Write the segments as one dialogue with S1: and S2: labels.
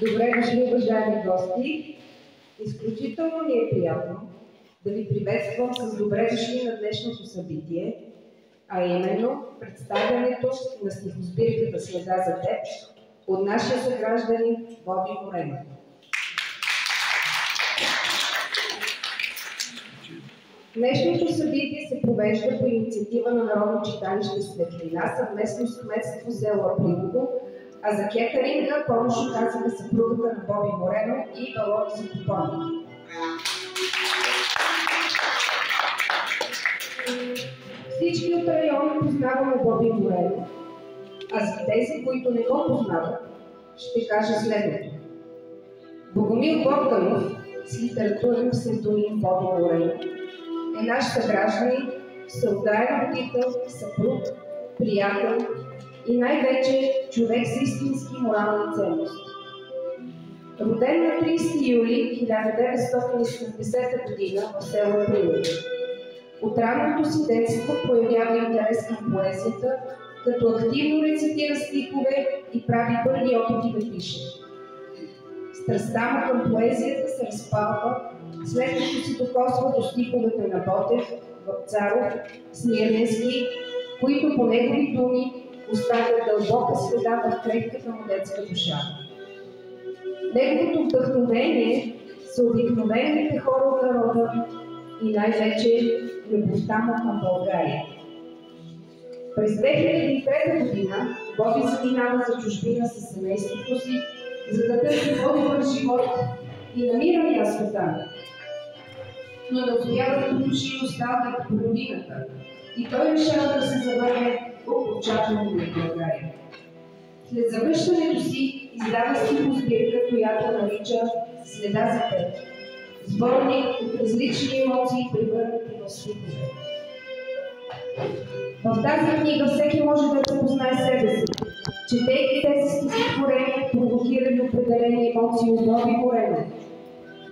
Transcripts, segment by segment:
S1: Добре дошли, уважаеми гости! Изключително ми е приятно да ви приветствам с добре дошли на днешното събитие, а именно представянето на стихосбирката "Следа за теб" от нашия съгражданин Боби Морено. Днешното събитие се провежда по инициатива на Народно читалище "Светлина" съвместно с кметство село Априлово, а за кетъринга помощ оказаха съпругата на Боби Морено и балони за купони. Всички от района познаваме Боби Морено, а за тези, които не го познават, ще кажа следното. Богомил Богданов, с литературен псевдоним Боби Морено, е наш съгражданин, всеотдаен родител, съпруг, приятел и най-вече човек с истински морални ценности. Роден на 30 юли 1970 г. в село Априлово. От ранното си детство проявява интерес към поезията, като активно рецитира стихове и прави първи опити да пише. Страстта му към поезията се разпалва, след като се докосва до стиховете на Ботев, Вапцаров, Смирненски, които по негови думи оставят дълбока следа в крехката му детска душа. Неговото вдъхновение са обикновените хора от народа и най-вече любовта му към България. През 2003 година Боби заминава за чужбина със семейството си, за да търси по-добър живот и намира място там. Но не успява да потуши носталгията по родината и той решава да се завърне окончателно в България. След завръщането си издава стихосбирка, която нарича "Следа за теб", сборник от различни емоции, превърнати в стихове. В тази книга всеки може да запознае себе си, четейки тези стихотворения, провокирали определени емоции от Боби Морено.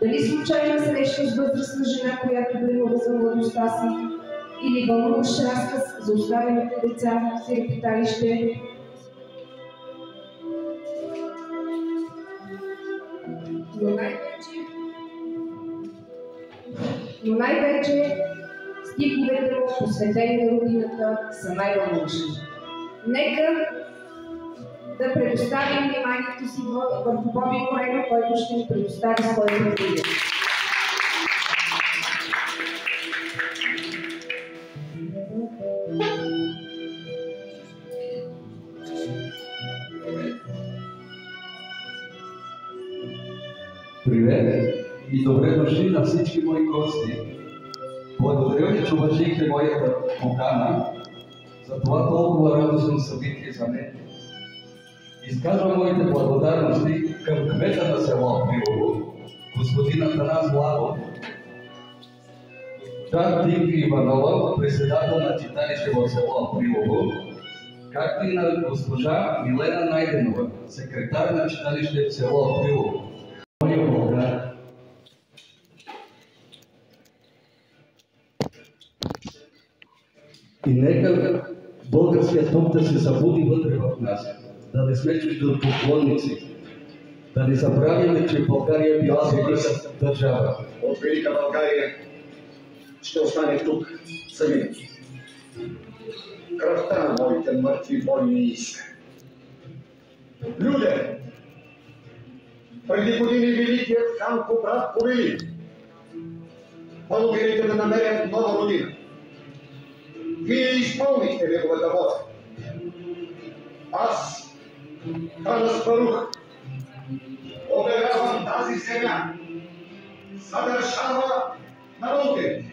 S1: Дали случайна среща с възрастна жена, която дрънува за младостта си, или вълнуващ разказ за оставените деца в сиропиталище. Но най-вече стиховете му, посветени на родината, са най-вълнуващи. Нека да предоставим вниманието си върху Боби Морено, който ще ни предостави своята книга.
S2: Привет и добре дошли на всички мои гости. Благодаря ви, че уважихте моята покана за това толкова радостно събитие за мен. Изказвам моите благодарности към кмета на село Априлово, господин Атанас Владов, госпожа Динка Иванова, председател на читалище в село Априлово, както и на госпожа Милена Найденова, секретар на читалище в село Априлово. Моя България. И нека българският дух да се събуди вътре в нас, да не сме чуждопоклонници, да не забравяме, че България е била велика държава.
S3: От велика България ще остане тук сами. Кръвта на моите мъртви бойни иска. Люде! Преди години великият хан брат повели българите да намерят нова родина. Вие изпълнихте неговата воля. Аз, хан Аспарух, обявявам тази земя за държава на българите.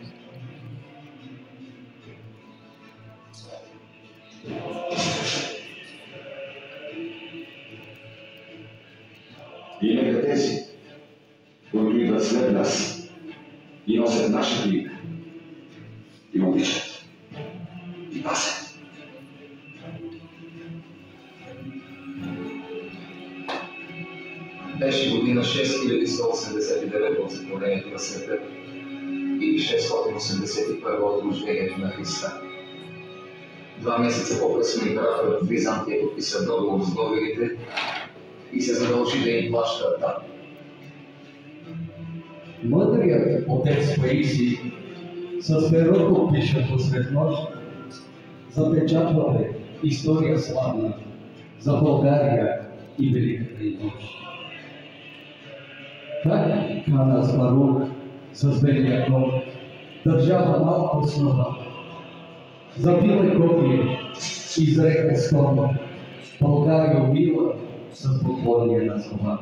S3: И нека тези, които идват след нас и носят нашата име, и обичат, и пасят.
S4: Беше година 6189 от сътворението на света или 681 от рождението на Христа. 2 месеца по-късно императорът Византия подписа договор с българите и се задължи да им плаща там.
S2: Мъдрият отец Паисий с перото пише посред нощ, запечатваме история славна за България и Великата и нощ. Как Хана Аспарух с белия кон държава малко основа, забила копие, изрека стон, България убила с поклоние на слова.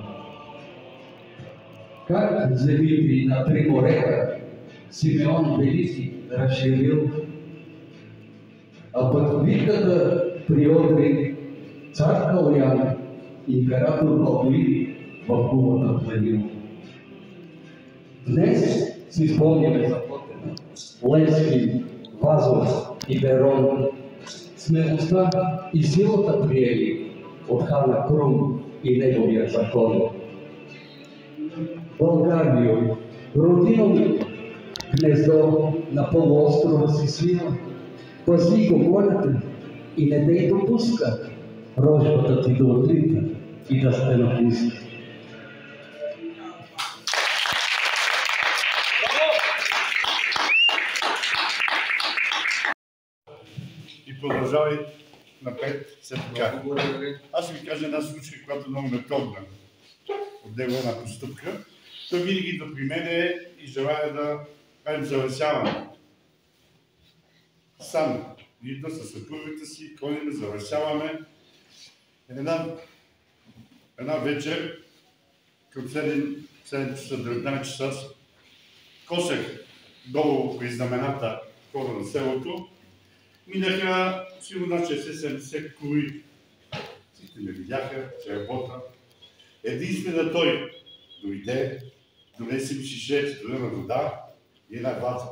S2: Как земите на три морета Симеон Велики разширил, а пък битката при Одрин цар Калоян, император Балдуин в Кулата планил. Днес си спомняме за Потена, Левски, Вазов и Берон. Смелостта и силата приели от хана Крум и неговия закон. Българио, родино ми, гнездо на полуострова си свила, пази го, моля те, и не дей допуска рожбата ти да отлита и да сте напуска.
S5: И продължавай напред все така. Аз ще ви кажа една случка, която много ме трогна. От него една постъпка. Той винаги идва при мене и желая да правим завършаване. Сам идва със съпругата си, ходим, завършаваме. Една вечер, към 7 часа, 19 часа, косех долу при знамената хора на селото. Минаха сигурно 60-70 коли. Всички ме видяха, че работа. Единствено той дойде, донесе ми шише, студена вода и една ваза.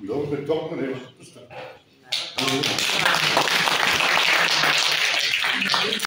S5: Много ме толкова не беше постъпка.